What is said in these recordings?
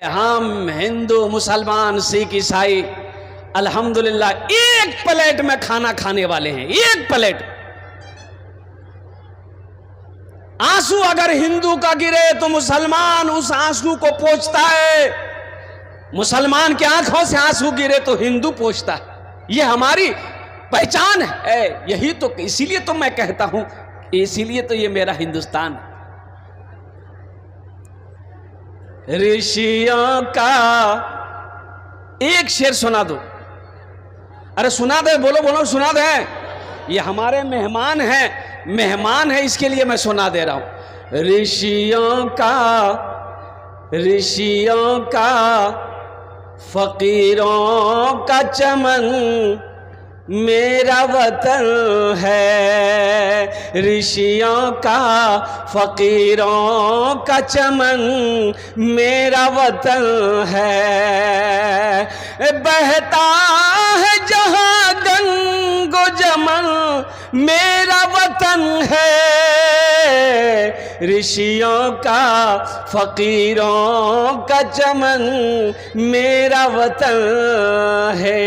हम हिंदू मुसलमान सिख ईसाई अल्हम्दुलिल्लाह एक प्लेट में खाना खाने वाले हैं। एक प्लेट। आंसू अगर हिंदू का गिरे तो मुसलमान उस आंसू को पोंछता है। मुसलमान की आंखों से आंसू गिरे तो हिंदू पोंछता है। ये हमारी पहचान है। यही तो, इसीलिए तो मैं कहता हूं, इसीलिए तो ये मेरा हिंदुस्तान है। ऋषियों का एक शेर सुना दो। अरे सुना दे, बोलो बोलो, सुना दे। ये हमारे मेहमान हैं, मेहमान है, इसके लिए मैं सुना दे रहा हूं। ऋषियों का फकीरों का चमन मेरा वतन है। ऋषियों का फकीरों का चमन मेरा वतन है। बहता है जहां गंगो जमन मेरा वतन है। ऋषियों का फकीरों का चमन मेरा वतन है।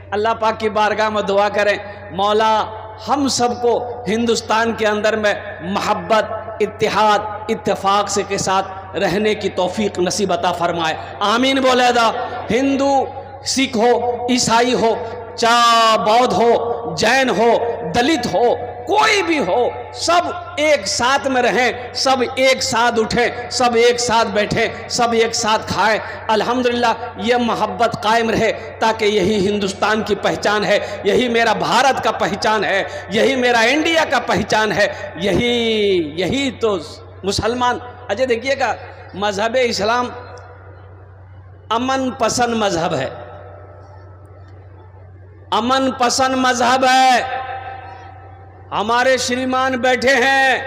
अल्लाह पाक की बारगाह में दुआ करें, मौला हम सबको हिंदुस्तान के अंदर में मोहब्बत, इत्तेहाद, इत्तेफाक से के साथ रहने की तौफीक नसीब अता फरमाए। आमीन बोले दा। हिंदू सिख हो, ईसाई हो, चाहे बौद्ध हो, जैन हो, दलित हो, कोई भी हो, सब एक साथ में रहें, सब एक साथ उठें, सब एक साथ बैठें, सब एक साथ खाएं। अल्हम्दुलिल्लाह ये मोहब्बत कायम रहे, ताकि यही हिंदुस्तान की पहचान है, यही मेरा भारत का पहचान है, यही मेरा इंडिया का पहचान है। यही तो मुसलमान। अजय देखिएगा, मजहब इस्लाम अमन पसंद मजहब है, अमन पसंद मजहब है। हमारे श्रीमान बैठे हैं,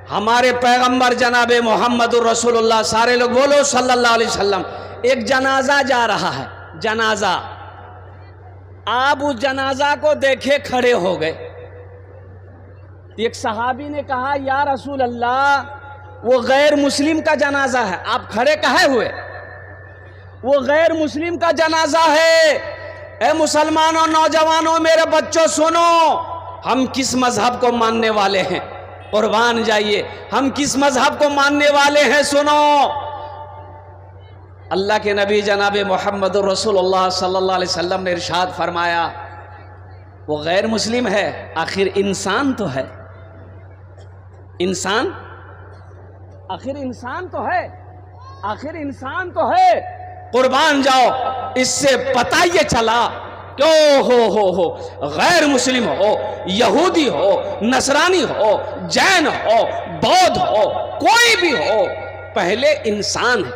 हमारे पैगंबर जनाबे मोहम्मदुर रसूलुल्लाह, सारे लोग बोलो सल्लल्लाहु अलैहि वसल्लम। एक जनाजा जा रहा है, जनाजा। आप उस जनाजा को देखे खड़े हो गए। एक सहाबी ने कहा, या रसूल अल्लाह, वो गैर मुस्लिम का जनाजा है, आप खड़े काहे हुए? वो गैर मुस्लिम का जनाजा है। ए मुसलमानों, नौजवानों, मेरे बच्चों सुनो, हम किस मजहब को मानने वाले हैं? कुर्बान जाइए, हम किस मजहब को मानने वाले हैं? सुनो, अल्लाह के नबी जनाबे मोहम्मद रसूलुल्लाह सल्लल्लाहु अलैहि वसल्लम ने इरशाद फरमाया, वो गैर मुस्लिम है, आखिर इंसान तो है। इंसान, आखिर इंसान तो है, आखिर इंसान तो है। कुर्बान जाओ, इससे पता ये चला क्यों हो गैर मुस्लिम हो, यहूदी हो, नसरानी हो, जैन हो, बौद्ध हो, कोई भी हो, पहले इंसान है,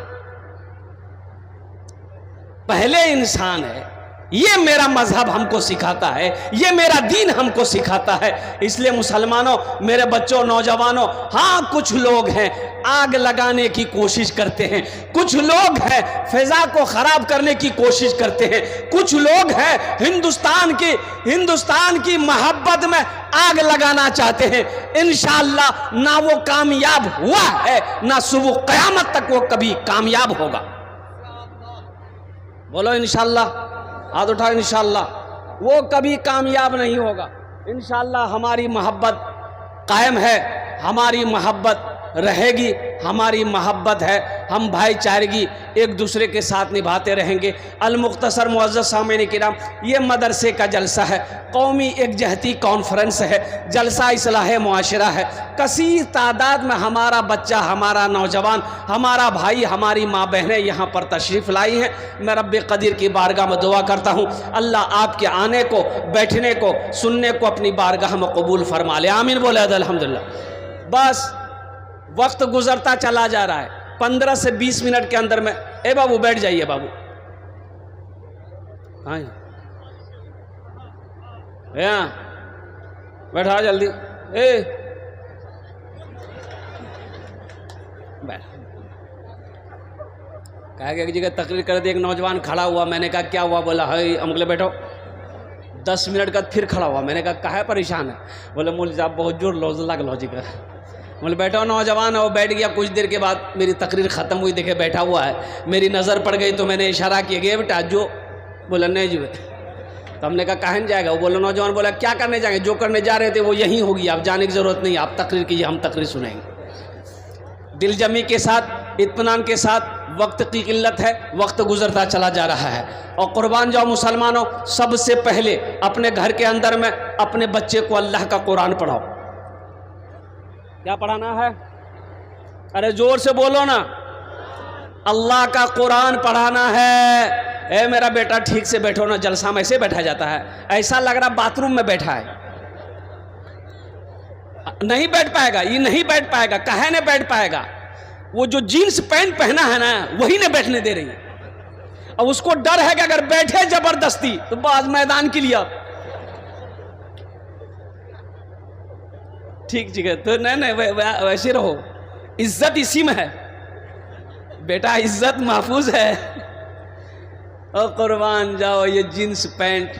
पहले इंसान है। ये मेरा मजहब हमको सिखाता है, ये मेरा दीन हमको सिखाता है। इसलिए मुसलमानों, मेरे बच्चों, नौजवानों, हाँ कुछ लोग हैं आग लगाने की कोशिश करते हैं, कुछ लोग हैं फिजा को खराब करने की कोशिश करते हैं, कुछ लोग हैं हिंदुस्तान की मोहब्बत में आग लगाना चाहते हैं। इंशाअल्लाह ना वो कामयाब हुआ है, ना सुबह क़यामत तक वो कभी कामयाब होगा। बोलो इंशाअल्लाह, हाथ उठाओ। इंशाअल्लाह वो कभी कामयाब नहीं होगा। इंशाअल्लाह हमारी मोहब्बत कायम है, हमारी मोहब्बत रहेगी, हमारी मोहब्बत है, हम भाईचारगी एक दूसरे के साथ निभाते रहेंगे। अल-मुख्तसर मुअज़्ज़ज़ सामीन किराम, ये मदरसे का जलसा है, कौमी एकजहती कॉन्फ्रेंस है, जलसा इस्लाह मुआशरा है। कसीर तादाद में हमारा बच्चा, हमारा नौजवान, हमारा भाई, हमारी माँ बहनें यहाँ पर तशरीफ़ लाई हैं। मैं रब्बे क़दीर की बारगाह में दुआ करता हूँ, अल्लाह आपके आने को, बैठने को, सुनने को अपनी बारगाह में कबूल फरमा ले। आमीन बोले अल्हम्दुलिल्लाह। बस वक्त गुजरता चला जा रहा है, 15 से 20 मिनट के अंदर में। ए बाबू बैठ जाइए बाबू, हाँ बैठा जल्दी। बैठ। कहा कि एक जगह तकरीर कर दी, एक नौजवान खड़ा हुआ, मैंने कहा क्या हुआ? बोला है अमले बैठो। 10 मिनट बाद फिर खड़ा हुआ, मैंने कहा काहे परेशान है? बोले मौलवी साहब बहुत जोर लॉजिक है। बोले बैठो नौजवान, और बैठ गया। कुछ देर के बाद मेरी तकरीर ख़त्म हुई, देखे बैठा हुआ है, मेरी नज़र पड़ गई तो मैंने इशारा किया गया बेटा जो। बोला नहीं जो। तो हमने कहा कहाँ जाएगा? वो बोला नौजवान बोला क्या करने जाएंगे? जो करने जा रहे थे वो यहीं होगी, आप जाने की ज़रूरत नहीं, आप तकरीर कीजिए, हम तकरीर सुनेंगे। दिलजमी के साथ, इत्मीनान के साथ। वक्त की किल्लत है, वक्त गुजरता चला जा रहा है। और कुर्बान जाओ मुसलमानों, सबसे पहले अपने घर के अंदर में अपने बच्चे को अल्लाह का कुरान पढ़ाओ। क्या पढ़ाना है? अरे जोर से बोलो ना। अल्लाह का कुरान पढ़ाना है। ए मेरा बेटा ठीक से बैठो ना, जलसा में ऐसे बैठा जाता है, ऐसा लग रहा बाथरूम में बैठा है। नहीं बैठ पाएगा, ये नहीं बैठ पाएगा। काहे नहीं बैठ पाएगा? वो जो जीन्स पैंट पहना है ना, वही ने बैठने दे रही है। अब उसको डर है कि अगर बैठे जबरदस्ती तो बाज मैदान के लिए। ठीक है, तो नहीं वैसे रहो, इज्जत इसी में है बेटा, इज्जत महफूज है। और कुर्बान जाओ, ये जीन्स पैंट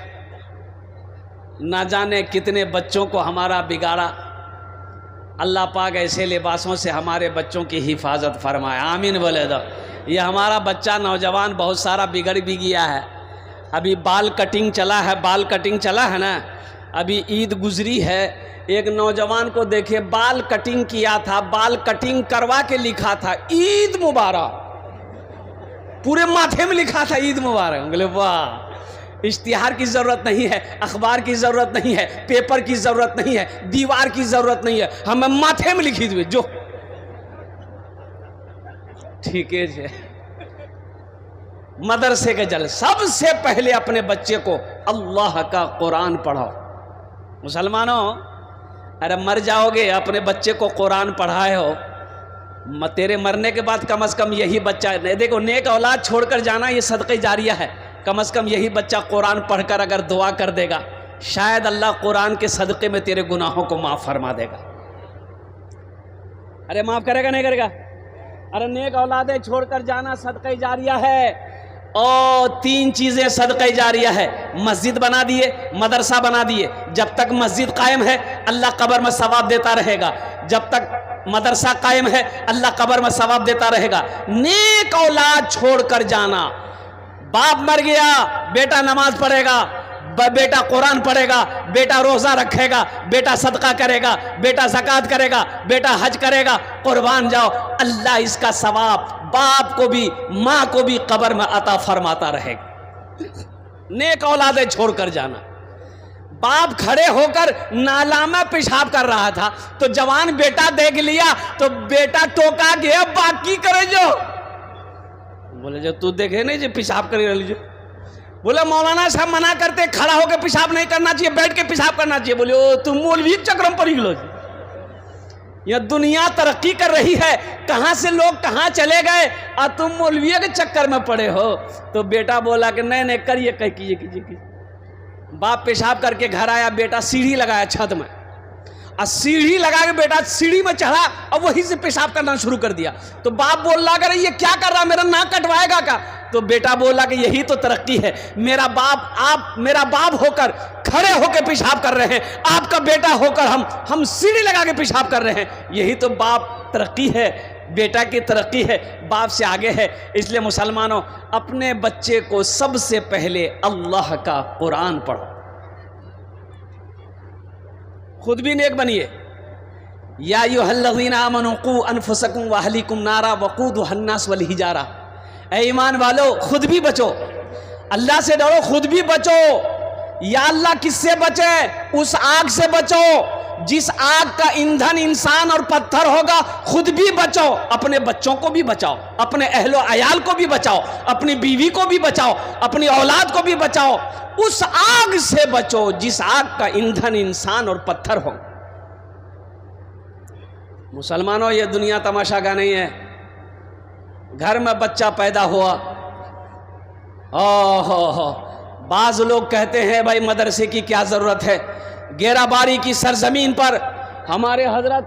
ना जाने कितने बच्चों को हमारा बिगाड़ा। अल्लाह पाक ऐसे लिबासों से हमारे बच्चों की हिफाजत फरमाए, आमीन बोले दो। ये हमारा बच्चा नौजवान बहुत सारा बिगड़ भी गया है। अभी बाल कटिंग चला है, बाल कटिंग चला है ना, अभी ईद गुजरी है। एक नौजवान को देखे बाल कटिंग किया था, बाल कटिंग करवा के लिखा था ईद मुबारक, पूरे माथे में लिखा था ईद मुबारक। बोले वाह, इश्तिहार की ज़रूरत नहीं है, अखबार की ज़रूरत नहीं है, पेपर की ज़रूरत नहीं है, दीवार की ज़रूरत नहीं है, हमें माथे में लिखी हुई जो। ठीक है जी। मदरसे के जल सबसे पहले अपने बच्चे को अल्लाह का कुरान पढ़ाओ। मुसलमानों, अरे मर जाओगे, अपने बच्चे को कुरान पढ़ाए हो, तेरे मरने के बाद कम से कम यही बच्चा, देखो नेक औलाद छोड़कर जाना ये सदक़े जारिया है, कम से कम यही बच्चा कुरान पढ़कर अगर दुआ कर देगा, शायद अल्लाह कुरान के सदक़े में तेरे गुनाहों को माफ़ फरमा देगा। अरे माफ़ करेगा नहीं करेगा? अरे नेक औलादें छोड़कर जाना सदक़े जारिया है। और 3 चीज़ें सदक़े जारिया है। मस्जिद बना दिए, मदरसा बना दिए, जब तक मस्जिद कायम है अल्लाह कब्र में सवाब देता रहेगा, जब तक मदरसा कायम है अल्लाह कब्र में सवाब देता रहेगा। नेक औलाद छोड़कर जाना, बाप मर गया, बेटा नमाज पढ़ेगा, बेटा कुरान पढ़ेगा, बेटा रोज़ा रखेगा, बेटा सदका करेगा, बेटा ज़कात करेगा, बेटा हज करेगा, कुर्बान जाओ, अल्लाह इसका सवाब बाप को भी माँ को भी कब्र में अता फरमाता रहेगा। नेक औलादें छोड़कर जाना। बाप खड़े होकर नाला में पेशाब कर रहा था तो जवान बेटा देख लिया तो बेटा टोका गया, बाकी करे जो। बोले जो तू देखे नहीं जो पेशाब कर लीजिए। बोले मौलाना साहब मना करते, खड़ा होकर पेशाब नहीं करना चाहिए, बैठ के पेशाब करना चाहिए। बोले ओ तुम मौलवी चक्र में पड़ी लो। यह दुनिया तरक्की कर रही है, कहाँ से लोग कहाँ चले गए और तुम मौलवी के चक्कर में पड़े हो। तो बेटा बोला कि नहीं नहीं करिए, कह कीजिए। बाप पेशाब करके घर आया, बेटा सीढ़ी लगाया छत में, और सीढ़ी लगा के बेटा सीढ़ी में चढ़ा और वहीं से पेशाब करना शुरू कर दिया। तो बाप बोल रहा कर ये क्या कर रहा, मेरा नाक कटवाएगा क्या? तो बेटा बोला कि यही तो तरक्की है, मेरा बाप आप मेरा बाप होकर खड़े होकर पेशाब कर रहे हैं, आपका बेटा होकर हम सीढ़ी लगा के पेशाब कर रहे हैं, यही तो बाप तरक्की है, बेटा की तरक्की है, बाप से आगे है। इसलिए मुसलमानों, अपने बच्चे को सबसे पहले अल्लाह का कुरान पढ़ो, खुद भी नेक बनिए। या अय्युहल्लज़ीना आमनू क़ू अनफुसकुम व अहलीकुम नारा वक़ूदुहा अन्नास वल हिजारा। ऐ ईमान वालो, खुद भी बचो, अल्लाह से डरो, खुद भी बचो। या अल्लाह किससे बचे? उस आग से बचो जिस आग का ईंधन इंसान और पत्थर होगा। खुद भी बचो, अपने बच्चों को भी बचाओ, अपने अहलो अयाल को भी बचाओ, अपनी बीवी को भी बचाओ, अपनी औलाद को भी बचाओ। उस आग से बचो जिस आग का ईंधन इंसान और पत्थर हो। मुसलमानों, ये दुनिया तमाशा का नहीं है। घर में बच्चा पैदा हुआ, ओहो, बाज लोग कहते हैं भाई मदरसे की क्या ज़रूरत है। गेराबारी की सरजमीन पर हमारे हजरत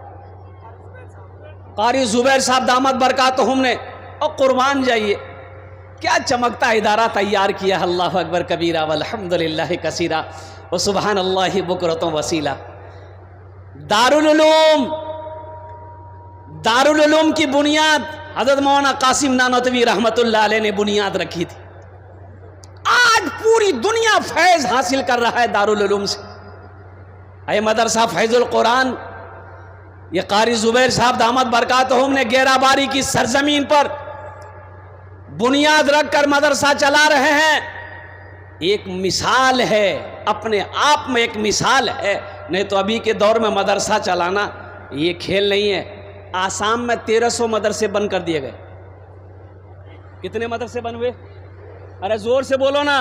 कारी जुबैर साहब दामद बरकातहुम ने, और कुर्बान जाइए क्या चमकता इदारा तैयार किया। अल्लाह अकबर कबीरा वल्हम्दुलिल्लाह कसीरा व सुबहानल्लाहि बुकरतुम वसीला। दारुल उलूम दारुल उलूम की बुनियाद हज़रत मौलाना कासिम नानोतवी रहमतुल्लाह अलैह ने बुनियाद रखी थी। आज पूरी दुनिया फैज हासिल कर रहा है दारुल उलूम से। ये मदरसा फैजुल कुरान, ये कारी जुबैर साहब दामद बरकातहुम ने गेराबारी की सरजमीन पर बुनियाद रखकर मदरसा चला रहे हैं। एक मिसाल है, अपने आप में एक मिसाल है। नहीं तो अभी के दौर में मदरसा चलाना ये खेल नहीं है। आसाम में 1300 मदरसे बंद कर दिए गए। कितने मदरसे बंद हुए? अरे जोर से बोलो ना।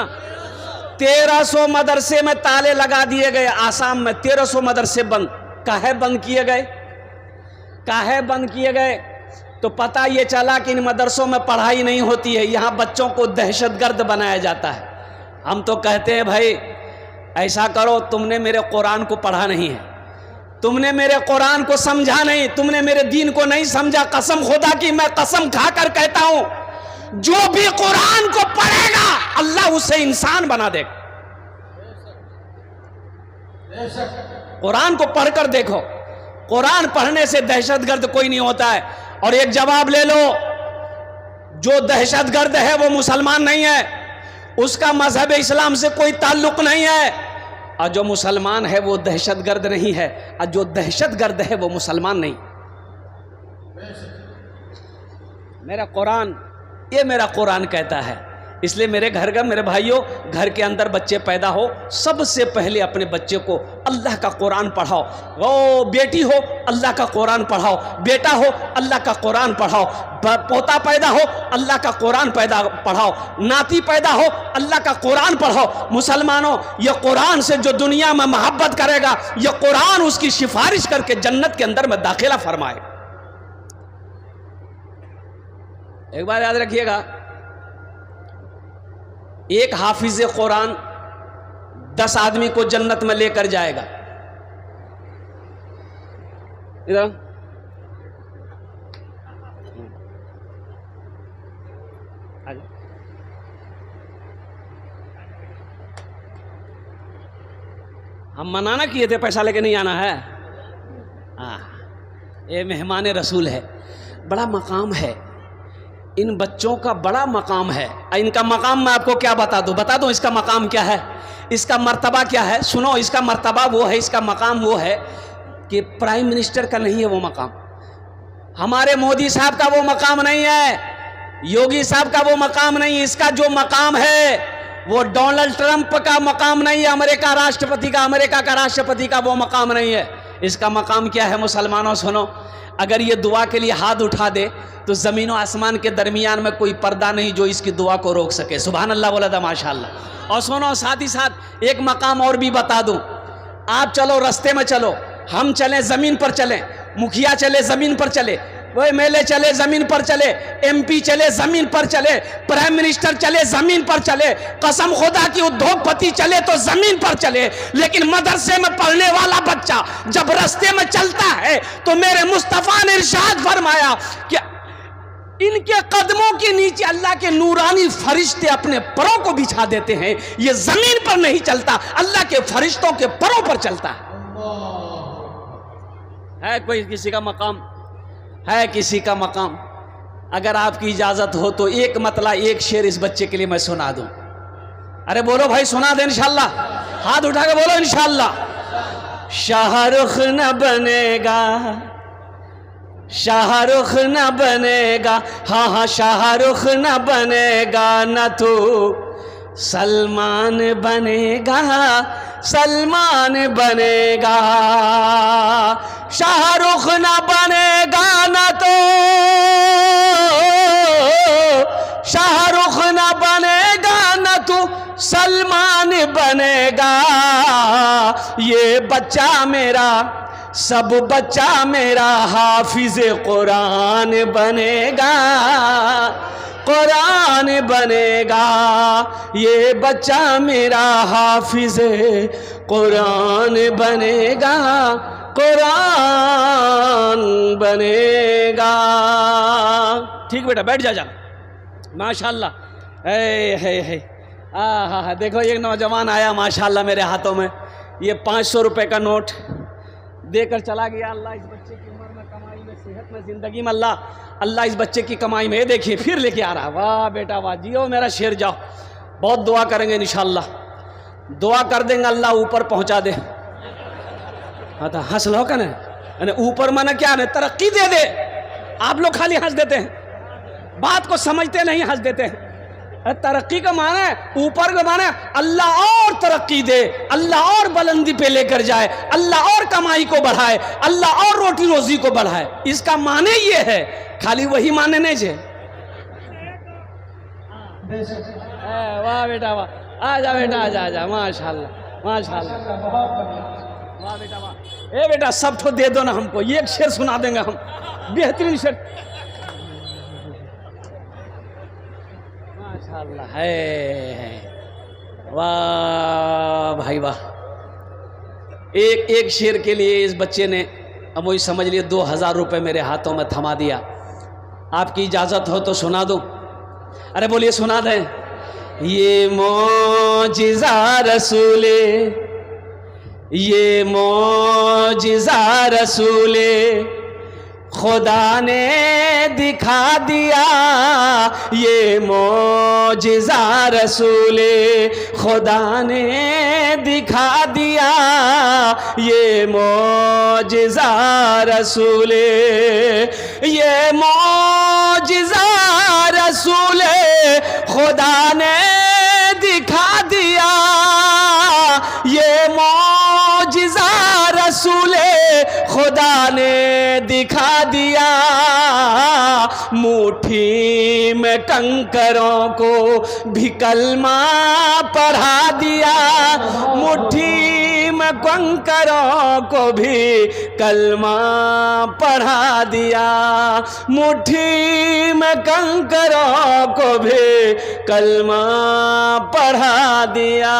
1300 मदरसे में ताले लगा दिए गए। आसाम में 1300 मदरसे बंद। काहे बंद किए गए? काहे बंद किए गए? तो पता ये चला कि इन मदरसों में पढ़ाई नहीं होती है, यहाँ बच्चों को दहशतगर्द बनाया जाता है। हम तो कहते हैं भाई ऐसा करो, तुमने मेरे कुरान को पढ़ा नहीं है, तुमने मेरे कुरान को समझा नहीं, तुमने मेरे दीन को नहीं समझा। कसम खुदा की मैं कसम खाकर कहता हूं, जो भी कुरान को पढ़ेगा अल्लाह उसे इंसान बना देगा। कुरान को पढ़कर देखो, कुरान पढ़ने से दहशतगर्द कोई नहीं होता है। और एक जवाब ले लो, जो दहशतगर्द है वो मुसलमान नहीं है, उसका मजहब इस्लाम से कोई ताल्लुक नहीं है। और जो मुसलमान है वो दहशतगर्द नहीं है, और जो दहशतगर्द है वो मुसलमान नहीं। मेरा कुरान, ये मेरा कुरान कहता है। इसलिए मेरे घर का, मेरे भाइयों, घर के अंदर बच्चे पैदा हो, सबसे पहले अपने बच्चे को अल्लाह का कुरान पढ़ाओ। वो बेटी हो अल्लाह का कुरान पढ़ाओ, बेटा हो अल्लाह का कुरान पढ़ाओ, पोता पैदा हो अल्लाह का कुरान पढ़ाओ, नाती पैदा हो अल्लाह का कुरान पढ़ाओ। मुसलमानों, ये कुरान से जो दुनिया में मोहब्बत करेगा, ये कुरान उसकी सिफारिश करके जन्नत के अंदर में दाखिला फरमाए। एक बार याद रखिएगा, एक हाफिज कुरान 10 आदमी को जन्नत में लेकर जाएगा। इधर हम मना ना किए थे पैसा लेके नहीं आना है। हाँ, ये मेहमान रसूल है, बड़ा मकाम है। इन बच्चों का बड़ा मकाम है। इनका मकाम मैं आपको क्या बता दूं इसका मकाम क्या है, इसका मर्तबा क्या है। सुनो, इसका मर्तबा वो है, इसका मकाम वो है कि प्राइम मिनिस्टर का नहीं है वो मकाम, हमारे मोदी साहब का वो मकाम नहीं है, योगी साहब का वो मकाम नहीं। इसका जो मकाम है वो डोनाल्ड ट्रंप का मकाम नहीं है, अमेरिका का राष्ट्रपति का वो मकाम नहीं है। इसका मकाम क्या है मुसलमानों? सुनो, अगर ये दुआ के लिए हाथ उठा दे तो ज़मीन और आसमान के दरमियान में कोई पर्दा नहीं जो इसकी दुआ को रोक सके। सुभान अल्लाह बोला था, माशाअल्लाह। और सुनो, साथ ही साथ एक मकाम और भी बता दूं। आप चलो, रास्ते में चलो, हम चलें ज़मीन पर चलें, मुखिया चले ज़मीन पर चले, वो एमएलए चले ज़मीन पर चले, एमपी चले ज़मीन पर चले, प्राइम मिनिस्टर चले ज़मीन पर चले, कसम खुदा की उद्योगपति चले तो ज़मीन पर चले, लेकिन मदरसे में पढ़ने वाला बच्चा जब रास्ते में चलता है तो मेरे मुस्तफ़ा ने इरशाद फरमाया कि इनके कदमों के नीचे अल्लाह के नूरानी फरिश्ते अपने परों को बिछा देते हैं। ये जमीन पर नहीं चलता, अल्लाह के फरिश्तों के परों पर चलता है। कोई किसी का मकाम है, किसी का मकाम। अगर आपकी इजाजत हो तो एक मतला, एक शेर इस बच्चे के लिए मैं सुना दूं। अरे बोलो भाई, सुना दे इंशाअल्लाह। हाथ उठा के बोलो इंशाअल्लाह। शाहरुख न बनेगा, शाहरुख न बनेगा, हाँ हाँ शाहरुख न बनेगा, न तो सलमान बनेगा, सलमान बनेगा। शाहरुख न बनेगा न तो शाहरुख न बनेगा, न तो सलमान बनेगा। ये बच्चा मेरा, सब बच्चा मेरा हाफिज कुरान बनेगा, कुरान बनेगा। ये बच्चा मेरा हाफिज कुरान बनेगा, कुरान बनेगा। ठीक बेटा, बैठ जा। माशाल्लाह। है हाँ, देखो एक नौजवान आया माशाल्लाह मेरे हाथों में, ये 500 रुपए का नोट देकर चला गया। अल्लाह इस बच्चे की उम्र में कमाई में से सेहत में, जिंदगी में अल्लाह इस बच्चे की कमाई में, देखिए फिर लेके आ रहा। वाह बेटा वाह, जियो मेरा शेर, जाओ। बहुत दुआ करेंगे इंशाअल्लाह, दुआ कर देंगे अल्लाह ऊपर पहुंचा दे। हाँ तो हंस लो का ना, ऊपर माना क्या है, तरक्की दे दे। आप लोग खाली हंस देते हैं, बात को समझते नहीं, हंस देते हैं। तरक्की का माना है, ऊपर का माना है अल्लाह और तरक्की दे, अल्लाह और बुलंदी पे लेकर जाए, अल्लाह और कमाई को बढ़ाए, अल्लाह और रोटी रोजी को बढ़ाए। इसका माने ये है, खाली वही माने नहीं छे। वाह बेटा वाह, आजा बेटा, आजा आजा, माशाल्लाह माशाल्लाह, वाह बेटा वाह। ए बेटा सब तो दे दो ना हमको, ये एक शेर सुना देंगे हम, बेहतरीन शेर माशाल्लाह है। वाह भाई वाह। एक शेर के लिए इस बच्चे ने, अब वही समझ लिए 2000 रुपये मेरे हाथों में थमा दिया। आपकी इजाज़त हो तो सुना दूं? अरे बोलिए, सुना दें। ये मौजिज़ा रसूले, ये मौजिज़ा रसूले खुदा ने दिखा दिया, ये मौजिज़ा रसूले खुदा ने दिखा दिया, ये मौजिज़ा रसूले, ये मौजिज़ा रसूले खुदा ने दिखा दिया, ये मौजिज़ा रसूले खुदा ने दिखा दिया। मुट्ठी में कंकरों को भी कलमा पढ़ा दिया, मुट्ठी में कंकरों को भी कलमा पढ़ा दिया, मुट्ठी में कंकरों को भी कलमा पढ़ा दिया।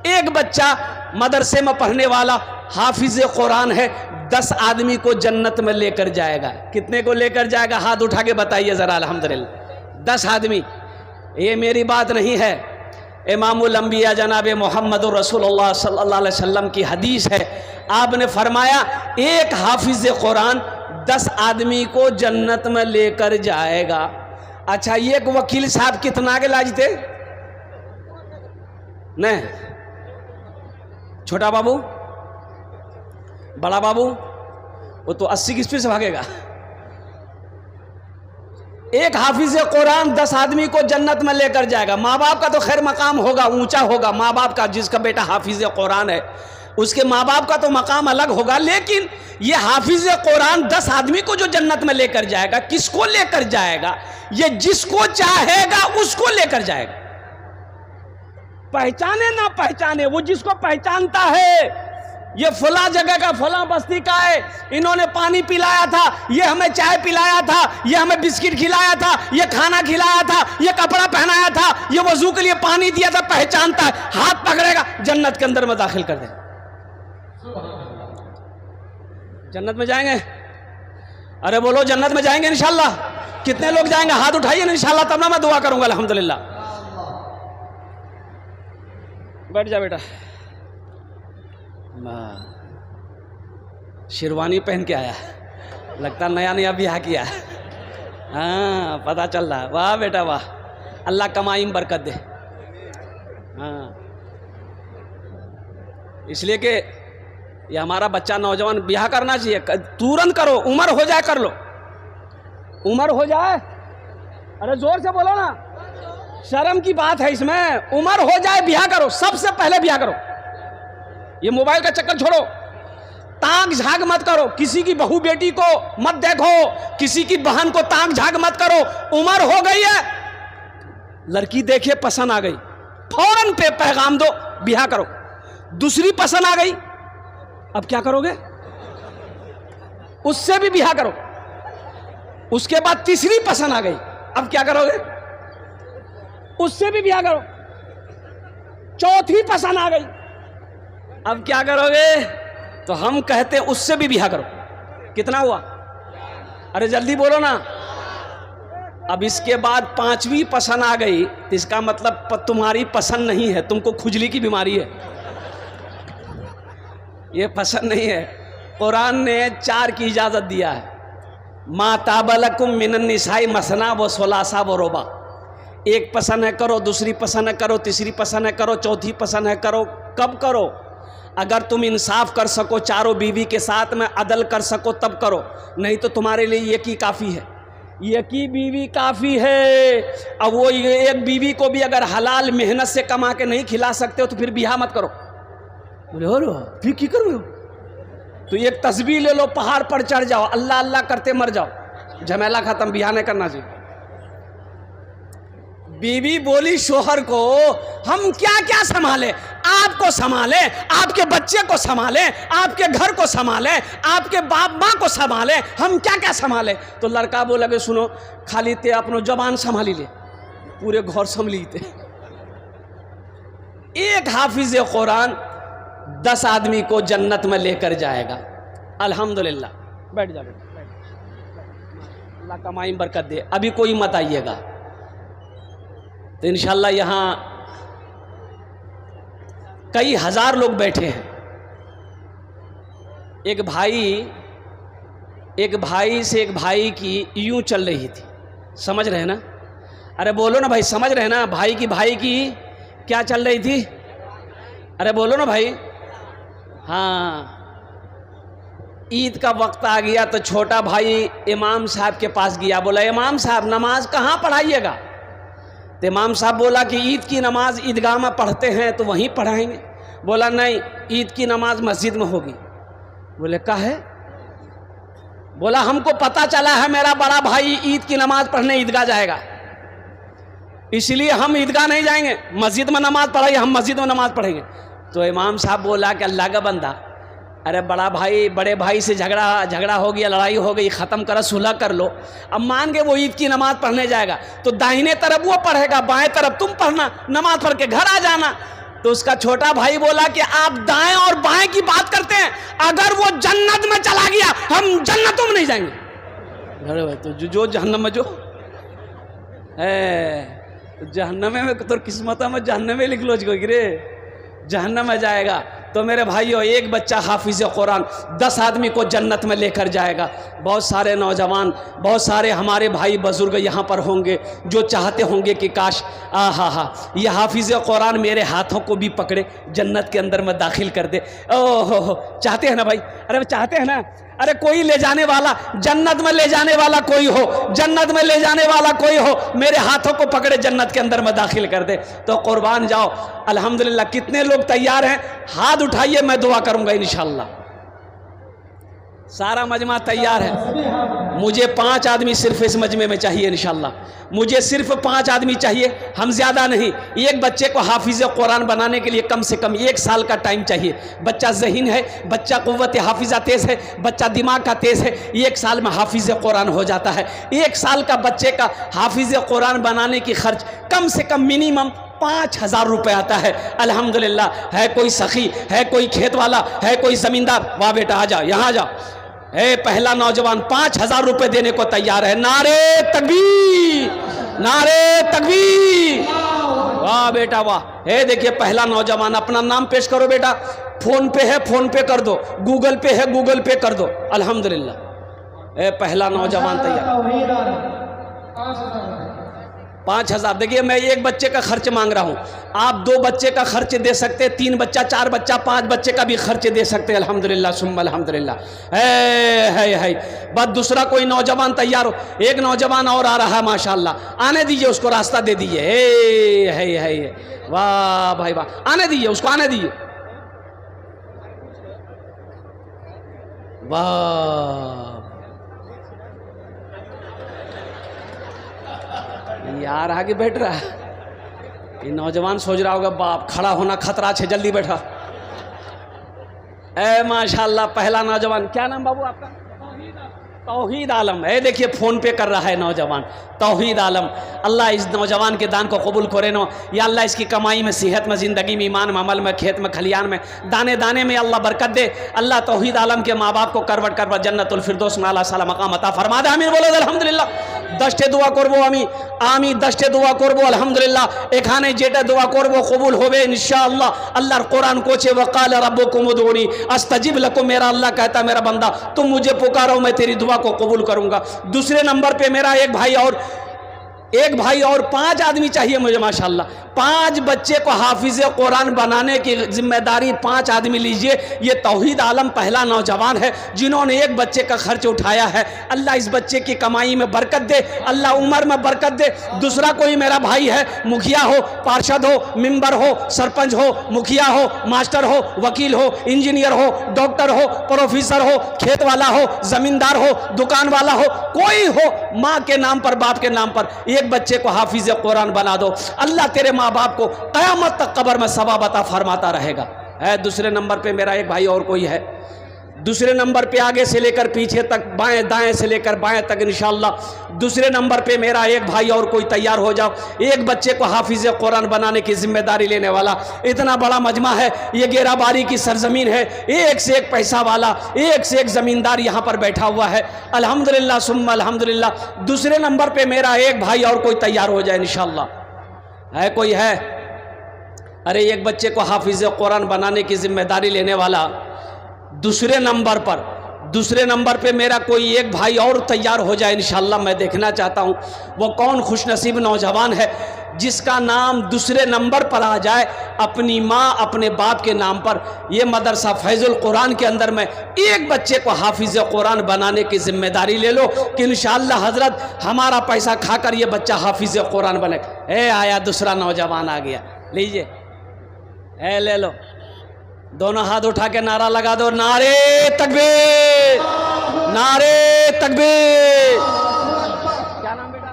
एक बच्चा मदरसे में पढ़ने वाला हाफिज कुरान है, 10 आदमी को जन्नत में लेकर जाएगा। कितने को लेकर जाएगा? हाथ उठा के बताइए जरा। अल्हम्दुलिल्लाह 10 आदमी। ये मेरी बात नहीं है, इमामुल अंबिया जनाब मोहम्मद रसूलुल्लाह सल्लल्लाहु अलैहि वसल्लम की हदीस है। आपने फरमाया एक हाफिज कुरान 10 आदमी को जन्नत में लेकर जाएगा। अच्छा, एक वकील साहब कितना के लाजते? नहीं, छोटा बाबू, बड़ा बाबू, वो तो 80 की स्पीड से भागेगा। एक हाफिज कुरान 10 आदमी को जन्नत में लेकर जाएगा। माँ बाप का तो खैर मकाम होगा, ऊंचा होगा माँ बाप का, जिसका बेटा हाफिज कुरान है उसके माँ बाप का तो मकाम अलग होगा। लेकिन ये हाफिज कुरान 10 आदमी को जो जन्नत में लेकर जाएगा, किसको लेकर जाएगा? ये जिसको चाहेगा उसको लेकर जाएगा। पहचाने ना पहचाने, वो जिसको पहचानता है, ये फला जगह का, फला बस्ती का है, इन्होंने पानी पिलाया था, ये हमें चाय पिलाया था, ये हमें बिस्किट खिलाया था, ये खाना खिलाया था, ये कपड़ा पहनाया था, ये वजू के लिए पानी दिया था, पहचानता है, हाथ पकड़ेगा, जन्नत के अंदर में दाखिल कर दे। जन्नत में जाएंगे? अरे बोलो जन्नत में जाएंगे इंशाल्लाह। कितने लोग जाएंगे? हाथ उठाइए ना इंशाल्लाह, तब ना मैं दुआ करूंगा। अल्हम्दुलिल्लाह। बैठ जा बेटा। शेरवानी पहन के आया, लगता नया नया ब्याह किया। हाँ, पता चल रहा। वाह बेटा वाह, अल्लाह कमाई में बरकत दे। हाँ, इसलिए कि ये हमारा बच्चा नौजवान ब्याह करना चाहिए, तुरंत करो, उम्र हो जाए कर लो, उम्र हो जाए। अरे जोर से बोलो ना, शर्म की बात है इसमें। उम्र हो जाए ब्याह करो, सबसे पहले ब्याह करो। ये मोबाइल का चक्कर छोड़ो, ताक झाग मत करो, किसी की बहू बेटी को मत देखो, किसी की बहन को ताक झाग मत करो। उम्र हो गई है, लड़की देखे पसंद आ गई, फौरन पे पैगाम दो, ब्याह करो। दूसरी पसंद आ गई, अब क्या करोगे? उससे भी ब्याह करो। उसके बाद तीसरी पसंद आ गई, अब क्या करोगे? उससे भी ब्याह करो। चौथी पसंद आ गई, अब क्या करोगे? तो हम कहते हैं उससे भी ब्याह करो। कितना हुआ? अरे जल्दी बोलो ना। अब इसके बाद 5वीं पसंद आ गई, तो इसका मतलब तुम्हारी पसंद नहीं है, तुमको खुजली की बीमारी है, ये पसंद नहीं है। कुरान ने 4 की इजाज़त दिया है। मा ताबलकुम मिनन निसाई मसना व सुलासा व रुबा। एक पसंद है करो, दूसरी पसंद है करो, तीसरी पसंद है करो, चौथी पसंद है करो। कब करो? अगर तुम इंसाफ कर सको, चारों बीवी के साथ में अदल कर सको तब करो, नहीं तो तुम्हारे लिए एक ही काफ़ी है, एक ही बीवी काफ़ी है। अब वो एक बीवी को भी अगर हलाल मेहनत से कमा के नहीं खिला सकते हो तो फिर बिहा मत करो। बोले हो फिर की करो? तो एक तस्बीह ले लो, पहाड़ पर चढ़ जाओ, अल्लाह अल्लाह करते मर जाओ, झमेला खत्म, बिहा नहीं करना चाहिए। बीवी बोली शोहर को, हम क्या क्या संभाले, आपको संभाले, आपके बच्चे को संभाले, आपके घर को संभाले, आपके बाप माँ को संभाले, हम क्या क्या संभाले। तो लड़का बोला कि सुनो, खाली ते अपनो जबान संभाली ले, पूरे घर संभली थे। एक हाफिज कुरान 10 आदमी को जन्नत में लेकर जाएगा। अल्हम्दुलिल्लाह। बैठ जा, अल्लाह कमाई बरकत दे। अभी कोई मत आइएगा, तो इंशाल्लाह यहाँ कई हजार लोग बैठे हैं। एक भाई से एक भाई की यूं चल रही थी, समझ रहे ना? अरे बोलो ना भाई, समझ रहे ना? भाई की क्या चल रही थी? अरे बोलो ना भाई। हाँ, ईद का वक्त आ गया तो छोटा भाई इमाम साहब के पास गया, बोला इमाम साहब नमाज कहाँ पढ़ाइएगा? तो इमाम साहब बोला कि ईद की नमाज ईदगाह में पढ़ते हैं तो वहीं पढ़ाएंगे। बोला नहीं, ईद की नमाज मस्जिद में होगी। बोले का है? बोला हमको पता चला है मेरा बड़ा भाई ईद की नमाज पढ़ने ईदगाह जाएगा, इसलिए हम ईदगाह नहीं जाएंगे, मस्जिद में नमाज पढ़ाइए, हम मस्जिद में नमाज पढ़ेंगे। तो इमाम साहब बोला कि अल्लाह का बंदा, अरे बड़े भाई से झगड़ा हो गया, लड़ाई हो गई, ख़त्म करो, सुलह कर लो। अब मान के वो ईद की नमाज पढ़ने जाएगा तो दाहिने तरफ वो पढ़ेगा, बाएं तरफ तुम पढ़ना, नमाज पढ़ के घर आ जाना। तो उसका छोटा भाई बोला कि आप दाएं और बाएं की बात करते हैं, अगर वो जन्नत में चला गया हम जन्नतों में नहीं जाएंगे। अरे भाई तो जो जहन्नम में जो है, जहन्नम में तो किस्मत में जहन्नम में लिख लो रे, जहन्नम में जाएगा। तो मेरे भाइयों, एक बच्चा हाफिज कुरान 10 आदमी को जन्नत में लेकर जाएगा। बहुत सारे नौजवान, बहुत सारे हमारे भाई बुजुर्ग यहाँ पर होंगे जो चाहते होंगे कि काश ये हाफिज कुरान मेरे हाथों को भी पकड़े, जन्नत के अंदर में दाखिल कर दे। ओहो, चाहते हैं ना भाई? अरे चाहते हैं ना? अरे कोई ले जाने वाला, जन्नत में ले जाने वाला कोई हो, जन्नत में ले जाने वाला कोई हो, मेरे हाथों को पकड़े जन्नत के अंदर में दाखिल कर दे। तो कुर्बान जाओ। अल्हम्दुलिल्लाह। कितने लोग तैयार हैं? हाथ उठाइए, मैं दुआ करूंगा इंशाअल्लाह। सारा मजमा तैयार है। मुझे 5 आदमी सिर्फ इस मजमे में चाहिए इंशाअल्लाह। मुझे सिर्फ 5 आदमी चाहिए, हम ज़्यादा नहीं। एक बच्चे को हाफिज कुरान बनाने के लिए कम से कम 1 साल का टाइम चाहिए। बच्चा ज़हीन है, बच्चा क़ुव्वत हाफिज़ा तेज़ है, बच्चा दिमाग का तेज़ है, 1 साल में हाफिज कुरान हो जाता है। 1 साल का बच्चे का हाफिज कुरान बनाने की खर्च कम से कम मिनिमम 5000 रुपये आता है। अल्हम्दुलिल्लाह। है कोई सखी, है कोई खेत वाला, है कोई ज़मींदार? वाह बेटा आ जाओ, यहाँ आ जाओ। पहला नौजवान 5000 रुपये देने को तैयार है। नारे तकबीर, नारे तकबीर। वाह बेटा वाह। देखिए पहला नौजवान, अपना नाम पेश करो बेटा। फोन पे है, फोन पे कर दो, गूगल पे है, गूगल पे कर दो। अल्हम्दुलिल्लाह। पहला नौजवान तैयार। 5000। देखिए मैं 1 बच्चे का खर्च मांग रहा हूँ, आप 2 बच्चे का खर्च दे सकते हैं, 3 बच्चा, 4 बच्चा, 5 बच्चे का भी खर्च दे सकते हैं। अल्हम्दुलिल्लाह सुम्मा अल्हम्दुलिल्लाह। है बस दूसरा कोई नौजवान तैयार हो। एक नौजवान और आ रहा है माशाअल्लाह, आने दीजिए उसको, रास्ता दे दीजिए। है वाह भाई वाह, आने दीजिए उसको, आने दीजिए। वाह यार, आगे बैठ रहा है। ये नौजवान सोच रहा होगा बाप खड़ा होना खतरा है, जल्दी बैठा। माशाल्लाह। पहला नौजवान, क्या नाम बाबू आपका? तौहीद आलम है, देखिए फ़ोन पे कर रहा है नौजवान, तौहीद आलम। अल्लाह इस नौजवान के दान को कबूल करे नो। या अल्लाह इसकी कमाई में, सेहत में, ज़िंदगी में, ईमान में, अमल में, खेत में, खलियान में, दाने दाने में अल्लाह बरकत दे। अल्लाह तौहीद आलम के माँ बाप को करवट करवट जन्नतुल फिरदौस में आला साला मकाम अता फरमा दे। आमीन बोलो अल्हम्दुलिल्लाह। 10टे दुआ करबो আমি 10टे दुआ করব আলহামদুলিল্লাহ। এখানে যেটা দোয়া করব কবুল হবে ইনশাআল্লাহ। আল্লাহর কোরআন কোচে वकाल रब्बुकुम उदूनी अस्तजिब लकुम, मेरा अल्लाह कहता मेरा बंदा तुम मुझे पुकारो मैं तेरी दुआ को कबूल करूंगा। दूसरे नंबर पे मेरा एक भाई और 5 आदमी चाहिए मुझे माशाल्लाह। 5 बच्चे को हाफिज कुरान बनाने की जिम्मेदारी 5 आदमी लीजिए। ये तौहीद आलम पहला नौजवान है जिन्होंने एक बच्चे का खर्च उठाया है। अल्लाह इस बच्चे की कमाई में बरकत दे, अल्लाह उम्र में बरकत दे। दूसरा कोई मेरा भाई है, मुखिया हो, पार्षद हो, मेंबर हो, सरपंच हो, मुखिया हो, मास्टर हो, वकील हो, इंजीनियर हो, डॉक्टर हो, प्रोफेसर हो, खेत वाला हो, जमींदार हो, दुकान वाला हो, कोई हो, माँ के नाम पर, बाप के नाम पर एक बच्चे को हाफिज कुरान बना दो। अल्लाह तेरे माँ बाप को क़यामत तक कब्र में सवाब अता फरमाता रहेगा। है दूसरे नंबर पे मेरा एक भाई और कोई है। दूसरे नंबर पे आगे से लेकर पीछे तक, बाएं दाएं से लेकर बाएं तक इंशाअल्लाह। दूसरे नंबर पे मेरा एक भाई और कोई तैयार हो जाओ। एक बच्चे को हाफिज कुरान बनाने की जिम्मेदारी लेने वाला। इतना बड़ा मजमा है, ये गेराबारी की सरजमीन है। एक से एक पैसा वाला, एक से एक ज़मींदार यहाँ पर बैठा हुआ है। अल्हम्दुलिल्लाह सुम्मा अल्हम्दुलिल्लाह। दूसरे नंबर पर मेरा एक भाई और कोई तैयार हो जाए इंशाअल्लाह। है कोई है? अरे एक बच्चे को हाफिज कुरान बनाने की जिम्मेदारी लेने वाला। दूसरे नंबर पे मेरा कोई एक भाई और तैयार हो जाए इंशाअल्लाह। मैं देखना चाहता हूँ वो कौन खुशनसीब नौजवान है जिसका नाम दूसरे नंबर पर आ जाए, अपनी माँ अपने बाप के नाम पर। ये मदरसा फैजुल कुरान के अंदर में एक बच्चे को हाफिज कुरान बनाने की जिम्मेदारी ले लो कि इंशाअल्लाह हजरत हमारा पैसा खाकर ये बच्चा हाफिज कुरान बने। आया दूसरा नौजवान आ गया, लीजिए ले लो। दोनों हाथ उठा के नारा लगा दो, नारे तकबीर, नारे तकबीर। क्या नाम बेटा?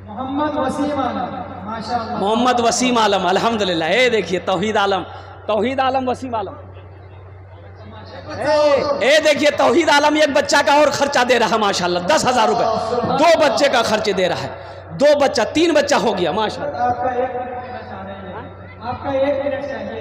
मोहम्मद वसीम आलम। माशाअल्लाह, मोहम्मद वसीम आलम। अल्हम्दुलिल्लाह। ये देखिए तौहीद आलम वसीम आलम। देखिए तौहीद आलम एक बच्चा का और खर्चा दे रहा है माशाअल्लाह, 10,000 रुपए। 2 बच्चे का खर्च दे रहा है। 2 बच्चा, 3 बच्चा हो गया माशाअल्लाह। आपका 1 मिनट चाहिए।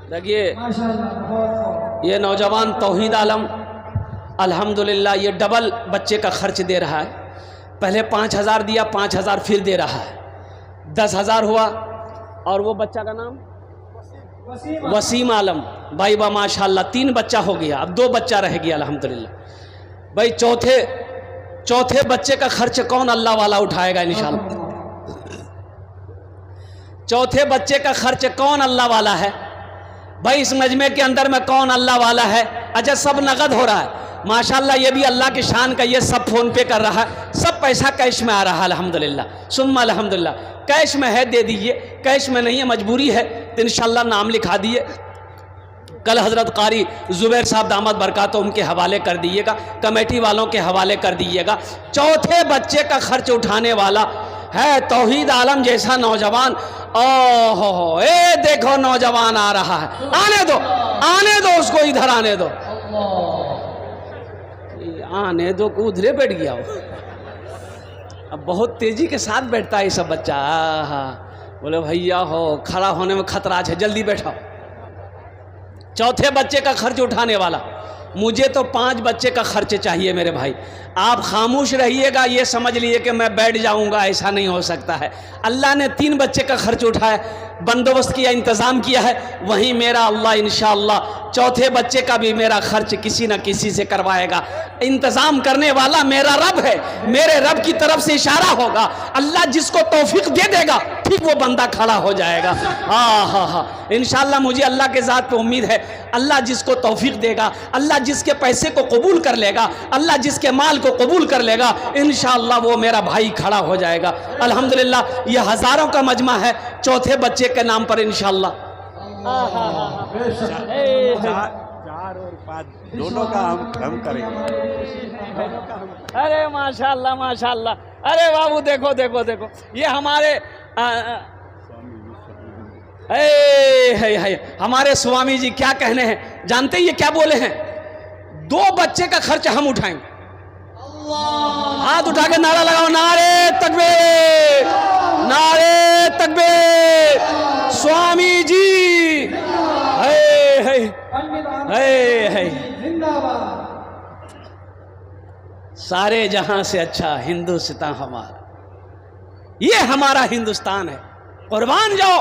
देखिए ये नौजवान तौहीद आलम अल्हम्दुलिल्लाह ये डबल बच्चे का खर्च दे रहा है। पहले 5,000 दिया, 5,000 फिर दे रहा है, 10,000 हुआ। और वो बच्चा का नाम वसीम आलम। भाई बा माशाअल्लाह 3 बच्चा हो गया, अब 2 बच्चा रह गया अल्हम्दुलिल्लाह। भाई चौथे बच्चे का खर्च कौन अल्लाह वाला उठाएगा इंशाअल्लाह? चौथे बच्चे का खर्च कौन अल्लाह वाला है? भाई इस मजमे के अंदर में कौन अल्लाह वाला है? अच्छा सब नगद हो रहा है माशाअल्लाह। ये भी अल्लाह की शान का, ये सब फ़ोन पे कर रहा है, सब पैसा कैश में आ रहा है अल्हम्दुलिल्लाह सुम्मा अल्हम्दुलिल्लाह। कैश में है दे दीजिए, कैश में नहीं है मजबूरी है तो इंशाअल्लाह नाम लिखा दिए। कल हज़रत कारी ज़ुबैर साहब दामद बरकातो उनके हवाले कर दीजिएगा, कमेटी वालों के हवाले कर दीजिएगा। चौथे बच्चे का खर्च उठाने वाला है तौहीद आलम जैसा नौजवान। ओहो देखो नौजवान आ रहा है, आने दो उसको, इधर आने दो, आने दो। उधरे बैठ गया वो, अब बहुत तेजी के साथ बैठता है ये सब बच्चा। बोले भैया हो, खड़ा होने में खतरा है, जल्दी बैठाओ। चौथे बच्चे का खर्च उठाने वाला। मुझे तो 5 बच्चे का खर्च चाहिए मेरे भाई। आप खामोश रहिएगा, ये समझ लीजिए कि मैं बैठ जाऊंगा, ऐसा नहीं हो सकता है। अल्लाह ने 3 बच्चे का खर्च उठाया, बंदोबस्त किया, इंतज़ाम किया है। वहीं मेरा अल्लाह इंशाअल्लाह चौथे बच्चे का भी मेरा खर्च किसी न किसी से करवाएगा। इंतज़ाम करने वाला मेरा रब है, मेरे रब की तरफ से इशारा होगा। अल्लाह जिसको तौफीक दे देगा ठीक वो बंदा खड़ा हो जाएगा। हाँ, इंशाल्लाह मुझे अल्लाह के ज़ात पे उम्मीद है, अल्लाह जिसको तौफीक देगा, अल्लाह जिसके पैसे को कबूल कर लेगा, अल्लाह जिसके माल को कबूल कर लेगा, इंशाल्लाह वो मेरा भाई खड़ा हो जाएगा। अल्हम्दुलिल्लाह ये हज़ारों का मजमा है चौथे बच्चे के नाम पर इंशाल्लाह। 4 और 5 दोनों का हम करेंगे। अरे माशाल्लाह माशाल्लाह। अरे बाबू देखो देखो देखो, ये हमारे हमारे स्वामी जी क्या कहने हैं जानते हैं? ये क्या बोले हैं? 2 बच्चे का खर्च हम उठाएंगे। हाथ उठा के नारा लगाओ, नारे तकबीर, नारे तकबीर, स्वामी जी सारे जहां से अच्छा हिंदुस्तान हमारा, ये हमारा हिंदुस्तान है। कुर्बान जाओ,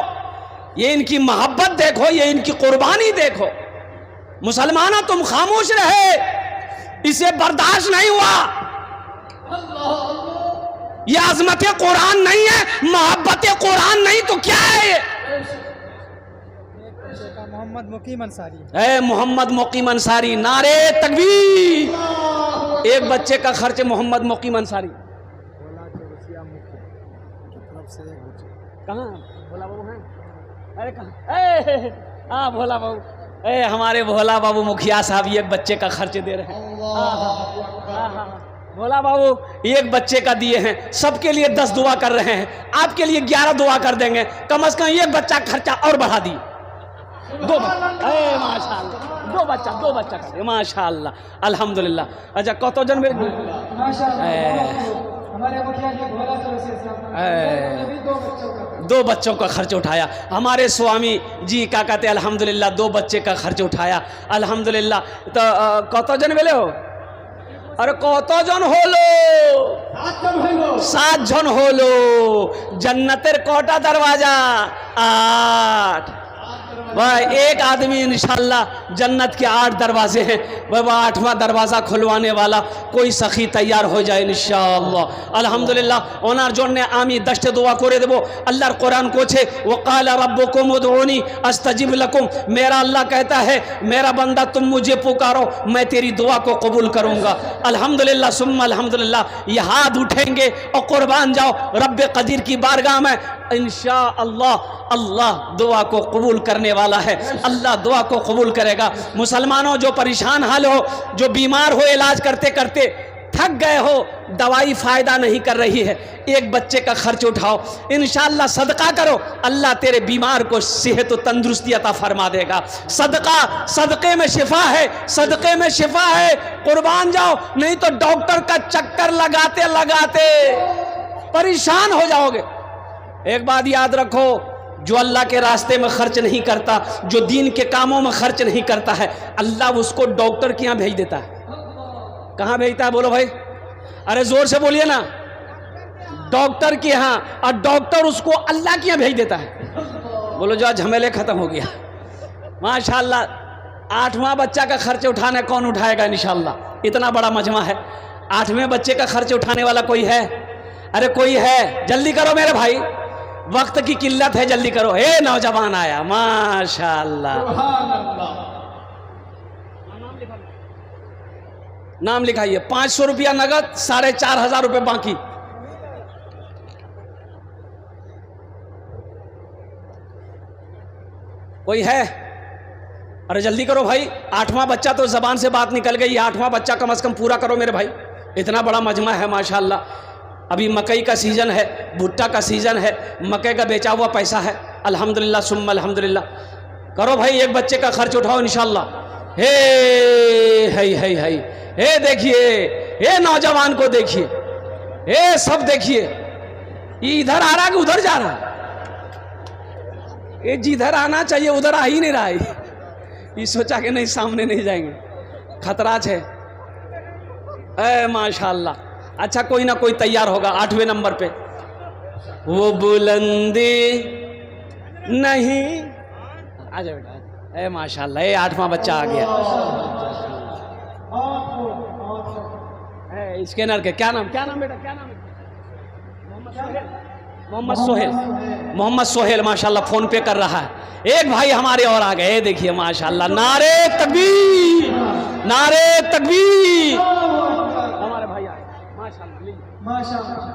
ये इनकी मोहब्बत देखो, ये इनकी कुर्बानी देखो। मुसलमानों तुम खामोश रहे, इसे बर्दाश्त नहीं हुआ। ये अजमत कुरान नहीं है, मोहब्बत कुरान नहीं तो क्या है ये? मोहम्मद मुकीम अंसारी है, मोहम्मद मुकीम अंसारी, नारे तकबीर। एक बच्चे का खर्च मोहम्मद मुकीम अंसारी। कहाँ भोला बाबू हैं? अरे कहाँ? हाँ भोला बाबू, हमारे भोला बाबू मुखिया साहब एक बच्चे का खर्च दे रहे हैं। भोला बाबू एक बच्चे का दिए हैं, सबके लिए 10 दुआ कर रहे हैं, आपके लिए 11 दुआ कर देंगे। कम से कम एक बच्चा खर्चा और बढ़ा दिए। 2 माशाल्लाह, 2 बच्चा कर माशाल्लाह, अल्हम्दुलिल्लाह। अच्छा कत जन दो बच्चों का खर्च उठाया हमारे स्वामी जी। क्या कहते हैं? अल्हम्दुलिल्लाह 2 बच्चे का खर्च उठाया अल्हम्दुलिल्लाह। तो कत जन बेले हो? अरे कत जन होलो? 7 जन होलो। जन्नतेर कोटा दरवाजा? 8। वह एक आदमी इंशाल्लाह जन्नत के 8 दरवाजे हैं, वह 8वां दरवाज़ा खुलवाने वाला कोई सखी तैयार हो जाए इंशाअल्लाह। अल्हम्दुलिल्लाह ओनार जोड़ने आमी 10 दुआ करे देवो। अल्लाह कुरान को छे वक़ाला रब्बुकुम उदऊनी अस्तजिब लकुम, मेरा अल्लाह कहता है मेरा बंदा तुम मुझे पुकारो मैं तेरी दुआ को कबूल करूँगा। अल्हम्दुलिल्लाह सुम्मा अल्हम्दुलिल्लाह। ये हाथ उठेंगे और कुर्बान जाओ रब्बे कदीर की बारगाह में इंशाअल्लाह। अल्लाह दुआ को कबूल करने वाला है, अल्लाह दुआ को कबूल करेगा। मुसलमानों जो परेशान हाल हो, जो बीमार हो, इलाज करते करते थक गए हो, दवाई फ़ायदा नहीं कर रही है, एक बच्चे का खर्च उठाओ, इंशाअल्लाह सदका करो, अल्लाह तेरे बीमार को सेहत और तंदुरुस्ती अता फरमा देगा। सदका, सदक़े में शिफा है, सदक़े में शिफा है। कुर्बान जाओ, नहीं तो डॉक्टर का चक्कर लगाते लगाते परेशान हो जाओगे। एक बात याद रखो, जो अल्लाह के रास्ते में खर्च नहीं करता, जो दीन के कामों में खर्च नहीं करता है, अल्लाह उसको डॉक्टर के यहाँ भेज देता है। कहाँ भेजता है बोलो भाई? अरे जोर से बोलिए ना। डॉक्टर के यहाँ, और डॉक्टर उसको अल्लाह के यहाँ भेज देता है। बोलो जो झमेले खत्म हो गया माशाल्लाह। 8वां बच्चा का खर्च उठाना कौन उठाएगा? इंशाल्लाह इतना बड़ा मजमा है, 8वें बच्चे का खर्च उठाने वाला कोई है? अरे कोई है? जल्दी करो मेरे भाई, वक्त की किल्लत है, जल्दी करो। हे नौजवान आया माशाल्लाह। नाम लिखाइए। 500 रुपया नगद, 4,500 रुपये बाकी। कोई है? अरे जल्दी करो भाई, 8वां बच्चा तो जबान से बात निकल गई, 8वां बच्चा कम से कम पूरा करो मेरे भाई। इतना बड़ा मजमा है माशाल्लाह। अभी मकई का सीज़न है, भुट्टा का सीज़न है, मकई का बेचा हुआ पैसा है। अल्हम्दुलिल्लाह सुम्मा अल्हम्दुलिल्लाह। करो भाई, एक बच्चे का खर्च उठाओ इंशाल्लाह। हे देखिए, हे नौजवान को देखिए, हे सब देखिए, ये इधर आ रहा कि उधर जा रहा? ये जिधर आना चाहिए उधर आ ही नहीं रहा है। ये सोचा कि नहीं सामने नहीं जाएंगे, खतरा है। माशाल्लाह। अच्छा कोई ना कोई तैयार होगा 8वें नंबर पे। वो बुलंदी नहीं, आ जाओ बेटा। माशाल्लाह, 8वां बच्चा आ गया। स्कैनर के क्या नाम बेटा, क्या नाम है? मोहम्मद सोहेल माशाल्लाह फ़ोन पे कर रहा है। एक भाई हमारे और आ गए, देखिए माशाल्लाह, नारे तकबीर, नारे तकबीर। हमारे भाई आए माशाल्लाह।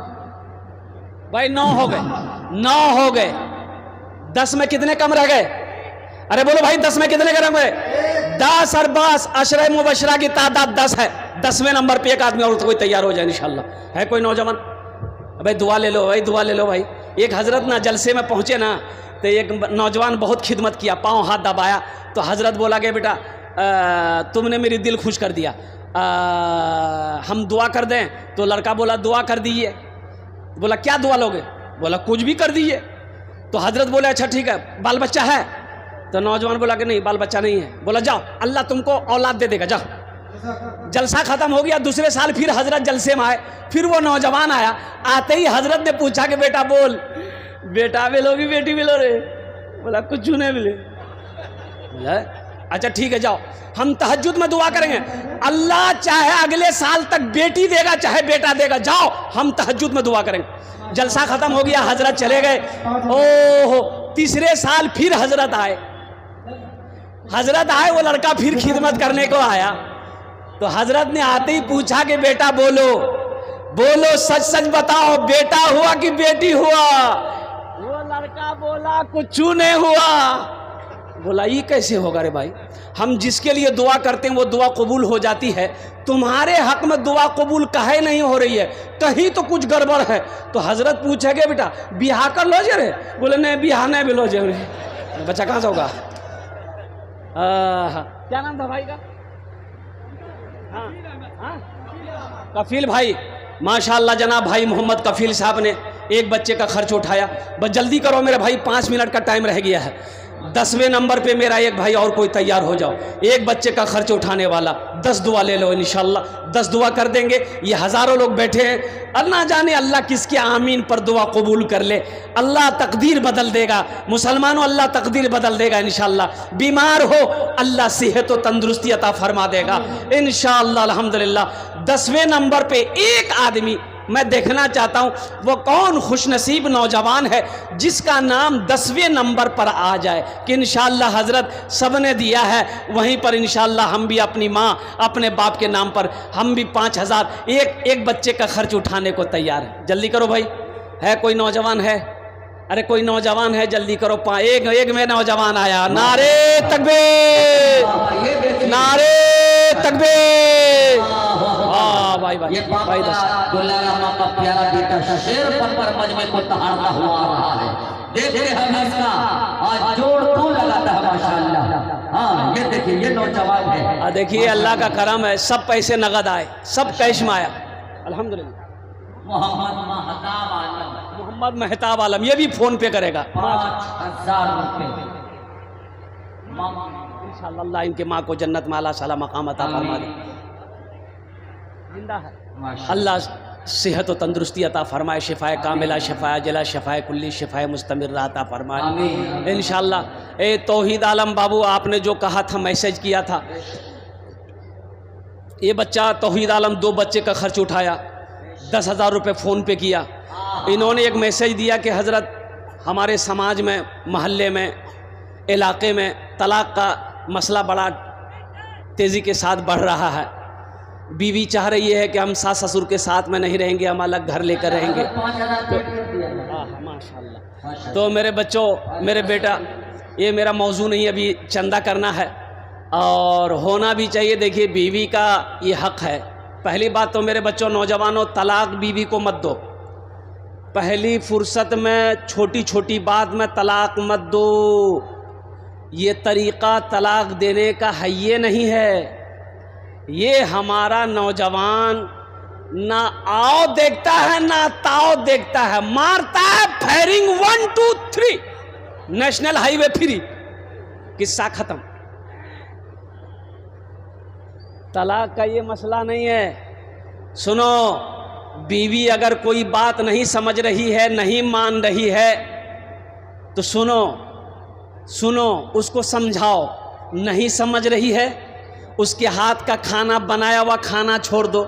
भाई 9 हो गए, 9 हो गए। 10 में कितने कम रह गए? अरे बोलो भाई, 10 में कितने कम रह गए? 10 और 10 अशरे मुबशरा की तादाद 10 है। 10वें नंबर पे एक आदमी और तो कोई तैयार हो जाए इंशाल्लाह। है कोई नौजवान? भाई दुआ ले लो भाई, दुआ ले लो भाई। एक हजरत ना जलसे में पहुंचे ना, तो एक नौजवान बहुत खिदमत किया, पाँव हाथ दबाया, तो हजरत बोला कि बेटा तुमने मेरी दिल खुश कर दिया, हम दुआ कर दें? तो लड़का बोला दुआ कर दीजिए। बोला क्या दुआ लोगे? बोला कुछ भी कर दीजिए। तो हजरत बोले अच्छा ठीक है, बाल बच्चा है? तो नौजवान बोला कि नहीं, बाल बच्चा नहीं है। बोला जाओ, अल्लाह तुमको औलाद दे देगा, जाओ। जलसा खत्म हो गया। दूसरे साल फिर हजरत जलसे में आए, फिर वो नौजवान आया। आते ही हजरत ने पूछा कि बेटा बोल, बेटा मिलोगी बेटी मिलो रे? बोला कुछ नहीं मिले। बोला अच्छा ठीक है, जाओ, हम तहज्जुद में दुआ करेंगे, अल्लाह चाहे अगले साल तक बेटी देगा चाहे बेटा देगा, जाओ हम तहज्जुद में दुआ करेंगे। जलसा खत्म हो गया, हजरत चले गए। ओहो, तीसरे साल फिर हजरत आए। हजरत आए, वो लड़का फिर खिदमत करने को आया। तो हजरत ने आते ही पूछा कि बेटा बोलो, बोलो सच सच बताओ, बेटा हुआ कि बेटी हुआ? वो लड़का बोला कुछ नहीं हुआ। बोला ये कैसे होगा रे भाई, हम जिसके लिए दुआ करते हैं वो दुआ कबूल हो जाती है, तुम्हारे हक में दुआ कबूल काहे नहीं हो रही है? कहीं तो कुछ गड़बड़ है। तो हजरत पूछेगे बेटा बिहार कर लो जे रे? बोले नहीं बिहार नहीं भी लो जे रे। बच्चा कहाँ से होगा? क्या नाम था भाई का? कफील भाई, माशाल्लाह जनाब भाई मोहम्मद कफील साहब ने एक बच्चे का खर्च उठाया। बस जल्दी करो मेरे भाई, 5 मिनट का टाइम रह गया है। 10वें नंबर पे मेरा एक भाई और कोई तैयार हो जाओ, एक बच्चे का खर्च उठाने वाला। 10 दुआ ले लो इंशाल्लाह, 10 दुआ कर देंगे। ये हज़ारों लोग बैठे हैं, अल्लाह जाने अल्लाह किसके आमीन पर दुआ कबूल कर ले। अल्लाह तकदीर बदल देगा मुसलमानों, अल्लाह तकदीर बदल देगा इंशाल्लाह। बीमार हो अल्लाह सेहत व तंदुरुस्ती अता फरमा देगा इंशाल्लाह अल्हम्दुलिल्लाह। 10वें नंबर पे एक आदमी मैं देखना चाहता हूँ, वो कौन खुशनसीब नौजवान है जिसका नाम 10वें नंबर पर आ जाए कि इंशाअल्लाह हज़रत सब ने दिया है, वहीं पर इंशाअल्लाह हम भी अपनी माँ अपने बाप के नाम पर हम भी 5000 एक बच्चे का खर्च उठाने को तैयार है। जल्दी करो भाई, है कोई नौजवान है? अरे कोई नौजवान है जल्दी करो। एक में नौजवान आया, नारे तकबीर, नारे तकबीर। भाई भाई भाई दुलारा का प्यारा बेटा शेर पर मजमे को तहारता हुआ आ रहा है। देखते हैं इसका आज जोड़ तो लगाता है माशाअल्लाह। हाँ ये देखिए, ये नौजवान है। देखिए अल्लाह का करम है, सब पैसे नगद आए, सब कैश में आया अल्हम्दुलिल्लाह। मोहम्मद मेहताब आलम ये भी फोन पे करेगा 5000 रुपए इंशाअल्लाह। इनके माँ को जन्नत में आला साला मकाम अता फरमा दे। जिंदा है अल्लाह सेहत व तंदुरुस्ती अता फरमाए, शिफाए कामिला, शिफाए जला, शिफाए कुल्ली, शिफाए मुस्तमिर अता फरमाए इंशाअल्लाह। ए तौहीद आलम बाबू, आपने जो कहा था, मैसेज किया था, ये बच्चा तौहीद आलम 2 बच्चे का खर्च उठाया, 10,000 रुपये फ़ोन पे किया। इन्होंने एक मैसेज दिया कि हज़रत हमारे समाज में, मोहल्ले में, इलाके में तलाक़ का मसला बड़ा तेज़ी के साथ बढ़ रहा है। बीवी चाह रही है कि हम सास ससुर के साथ में नहीं रहेंगे, हम अलग घर लेकर रहेंगे। माशाल्लाह। तो मेरे बच्चों, मेरे बेटा, ये मेरा मौजू नहीं, अभी चंदा करना है और होना भी चाहिए। देखिए बीवी का ये हक़ है। पहली बात तो मेरे बच्चों, नौजवानों, तलाक बीवी को मत दो। पहली फुर्सत में छोटी छोटी बात में तलाक मत दो। ये तरीक़ा तलाक देने का है ये नहीं है। ये हमारा नौजवान ना आओ देखता है ना ताओ देखता है, मारता है फायरिंग 1 2 3, नेशनल हाईवे फ्री, किस्सा खत्म। तलाक का ये मसला नहीं है। सुनो, बीवी अगर कोई बात नहीं समझ रही है, नहीं मान रही है, तो सुनो, उसको समझाओ। नहीं समझ रही है उसके हाथ का खाना बनाया हुआ खाना छोड़ दो,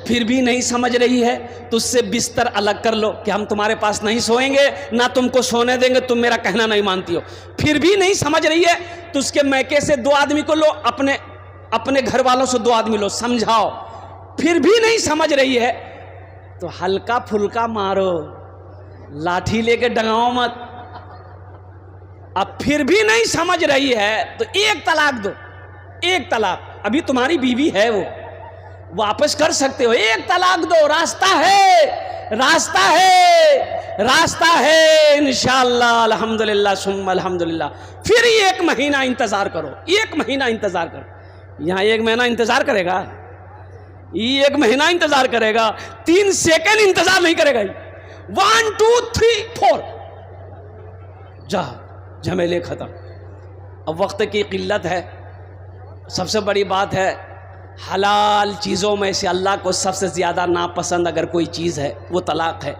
फिर भी नहीं समझ रही है तो उससे बिस्तर अलग कर लो कि हम तुम्हारे पास नहीं सोएंगे, ना तुमको सोने देंगे, तुम मेरा कहना नहीं मानती हो। फिर भी नहीं समझ रही है तो उसके मैके से 2 आदमी को लो, अपने घर वालों से 2 आदमी लो, समझाओ। फिर भी नहीं समझ रही है तो हल्का फुल्का मारो, लाठी लेके डंगाओ मत। अब फिर भी नहीं समझ रही है तो 1 तलाक दो, 1 तलाक। अभी तुम्हारी बीवी है, वो वापस कर सकते हो, 1 तलाक दो, रास्ता है, रास्ता है, रास्ता है इंशाअल्लाह। अल्हम्दुलिल्लाह सुम्मा अल्हम्दुलिल्लाह। फिर 1 महीना इंतजार करो, 1 महीना इंतजार करो। यहाँ 1 महीना इंतजार करेगा, 1 महीना इंतजार करेगा, 3 सेकंड इंतजार नहीं करेगा। 1 2 3 4 जा, झमेले खत्म। अब वक्त की किल्लत है। सबसे बड़ी बात है, हलाल चीज़ों में से अल्लाह को सबसे ज़्यादा नापसंद अगर कोई चीज़ है वो तलाक है।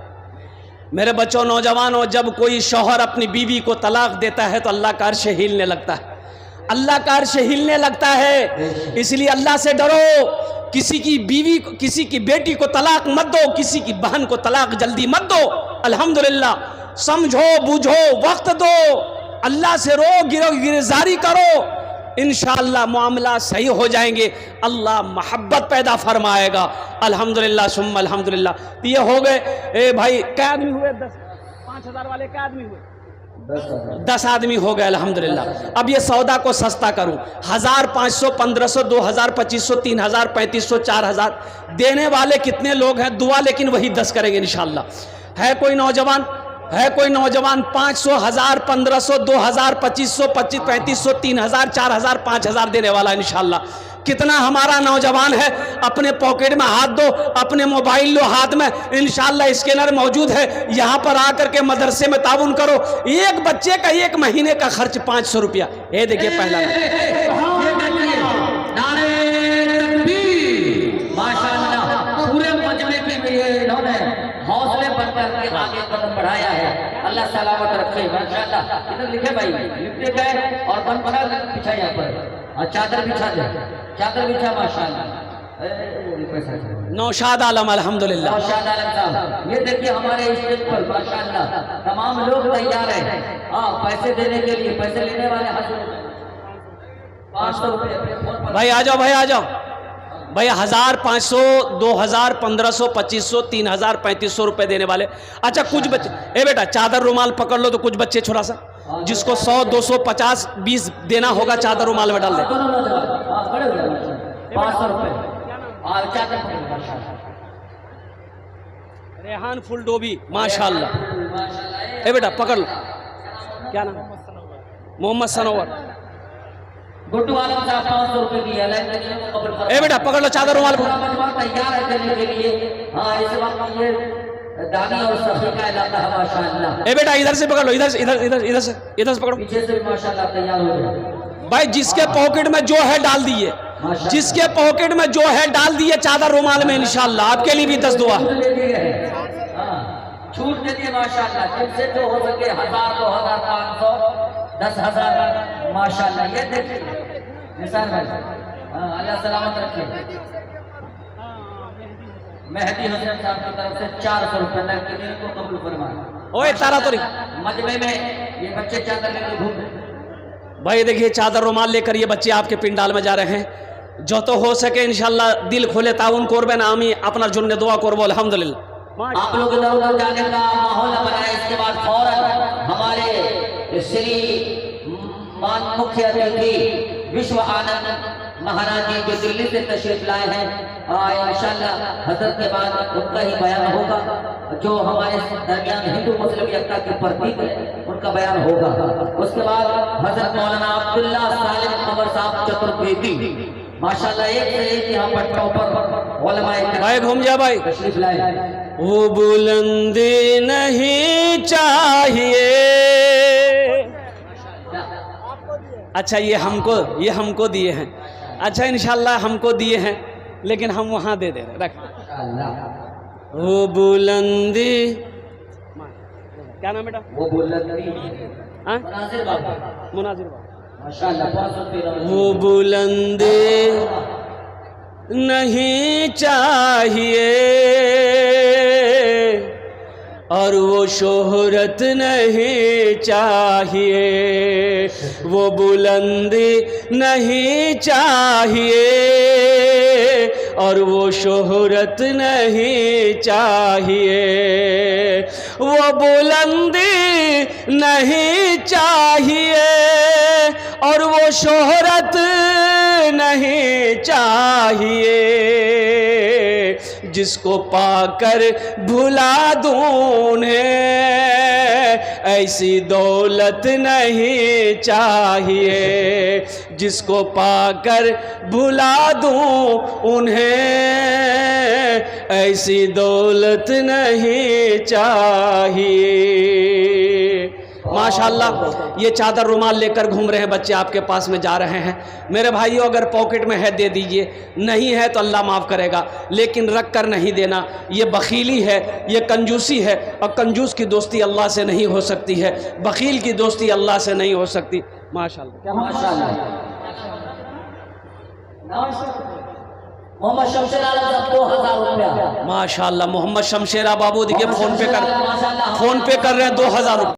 मेरे बच्चों, नौजवानों, जब कोई शौहर अपनी बीवी को तलाक देता है तो अल्लाह का अर्श हिलने लगता है, अल्लाह का अर्श हिलने लगता है। इसलिए अल्लाह से डरो। किसी की बीवी, किसी की बेटी को तलाक मत दो, किसी की बहन को तलाक जल्दी मत दो। अल्हम्दुलिल्लाह, समझो बूझो, वक्त दो, अल्लाह से रो, गिरजारी करो, इंशाअल्लाह मामला सही हो जाएंगे, अल्लाह मोहब्बत पैदा फरमाएगा। अल्हम्दुलिल्लाह सुम्मा अल्हम्दुलिल्लाह। तो ये हो गए। ए भाई, क्या आदमी हुए? 5,000 वाले क्या आदमी हुए? 10 आदमी हो गए अल्हम्दुलिल्लाह। अब ये सौदा को सस्ता करूं, 1000, 500, 1500, 2000, 2500, 3000, 3500, 4000 देने वाले कितने लोग हैं? दुआ लेकिन वही 10 करेंगे इंशाअल्लाह। है कोई नौजवान? है कोई नौजवान? 500, 1000, 1500, 2000, 2500, 3500, 3000, 4000, 5000 देने वाला इंशाअल्लाह। कितना हमारा नौजवान है? अपने पॉकेट में हाथ दो, अपने मोबाइल लो हाथ में, इंशाअल्लाह स्कैनर मौजूद है, यहाँ पर आकर के मदरसे में ताउन करो। 1 बच्चे का 1 महीने का खर्च 500 रुपया। ये देखिए पहला माशाअल्लाह, पूरे मजमे के लिए इन्होंने हौसले बनकर के आगे कदम बढ़ाया है। अल्लाह सलामत रखे माशाअल्लाह। इधर लिखे भाई, लिखते गए और बन बना बिछा यहाँ पर, और चादर बिछा दे, चादर बिछा माशाअल्लाह। नौशाद आलम अल्हम्दुलिल्लाह। नौशाद आलम साहब, ये देखिए हमारे स्टेज पर माशाअल्लाह तमाम लोग तैयार हैं। हाँ, पैसे देने के लिए, पैसे लेने वाले 500 रुपये। भाई आ जाओ, भाई आ जाओ भाई। 1000, 500, 2000, 1500, 2500, 3000, 3500 रुपए देने वाले। अच्छा, कुछ बच्चे, ए बेटा चादर रुमाल पकड़ लो तो कुछ बच्चे छोटा सा, जिसको 100, 200, 50, 20 देना होगा चादर रुमाल में डाल दे। 500 रुपये। रेहान फुलडोबी माशाअल्लाह। ए बेटा पकड़ लो, क्या नाम? मोहम्मद सनोवर। गुड्डू आलम साहब 500 रुपये दिए। ए बेटा पकड़ लो चादर रुमाल। तैयार है देने के लिए। हाँ, इस वक्त ये दानी और सफी का इलाका है माशाअल्लाह। ए बेटा इधर से पकड़ लो, इधर से, इधर से पकड़ो, पीछे से माशाअल्लाह तैयार हो गए। भाई जिसके पॉकेट में जो है डाल दिए, जिसके पॉकेट में जो है डाल दिए चादर रुमाल में इंशाअल्लाह। आपके लिए भी 10 दुआ। छूट दे दिए माशाअल्लाह, जिनसे जो हो सके 1000, 2000, 500, 10,000 माशाअल्लाह। ये देखिए निशान भाई, अल्लाह सलामत रखे। मेहदी हसन साहब की तरफ से 400 रुपये नकदी को कबूल फरमाए। ओए तारा तोरी मजमे में ये बच्चे चादर लेकर घूम रहे। भाई देखिए चादर रुमाल लेकर ये बच्चे आपके पिंडाल में जा रहे हैं। जो तो हो सके इंशाअल्लाह दिल खोले ताउन कोरबेन आमी अपना जुन्ने दुआ करबो अल्हम्दुलिल्लाह। आप लोग इधर उधर जाने का माहौल बनाए। इसके बाद फौरन हमारे श्री मान मुख्य अतिथि विश्व आनंद महाराज जी जो दिल्ली से तशरीफ लाए हैं, इंशाअल्लाह हजरत के बाद उनका ही बयान होगा। जो हमारे दरमियान हिंदू मुस्लिम एकता के प्रतीक है उनका बयान होगा। उसके बाद हजरत मौलाना अब्दुल्ला सालिम कमर साहब चतुर्वेदी माशाअल्लाह एक से एक यहाँ पर टॉपर उलमाए भाई घूम जा भाई। तशरीफ लाए। वो बुलंदी नहीं चाहिए। अच्छा ये हमको दिए हैं। अच्छा इंशाअल्लाह हमको दिए हैं, लेकिन हम वहाँ दे रहे। रख वो बुलंदी, क्या नाम बेटा? वो बुलंदी हाँ मुनाजिर बाबा। मुनाजिर बाबा। माशाल्लाह बहुत सुनते रहो। वो बुलंदी नहीं चाहिए और वो शोहरत नहीं चाहिए, वो बुलंदी नहीं चाहिए और वो शोहरत नहीं चाहिए, वो बुलंदी नहीं चाहिए और वो शोहरत नहीं चाहिए, जिसको पाकर भुला दूं उन्हें ऐसी दौलत नहीं चाहिए, जिसको पाकर भुला दूं उन्हें ऐसी दौलत नहीं चाहिए। माशाल्लाह ये चादर रुमाल लेकर घूम रहे हैं बच्चे, आपके पास में जा रहे हैं। मेरे भाइयों अगर पॉकेट में है दे दीजिए, नहीं है तो अल्लाह माफ़ करेगा, लेकिन रख कर नहीं देना, ये बखीली है, ये कंजूसी है, और कंजूस की दोस्ती अल्लाह से नहीं हो सकती है, बखील की दोस्ती अल्लाह से नहीं हो सकती। माशाल्लाह क्या माशाल्लाह। मोहम्मद शमशेर आलम साहब 2000 रुपया। माशाल्लाह मोहम्मद शमशेरा बाबू देखिए फ़ोन पे कर रहे हैं 2000 रुपये।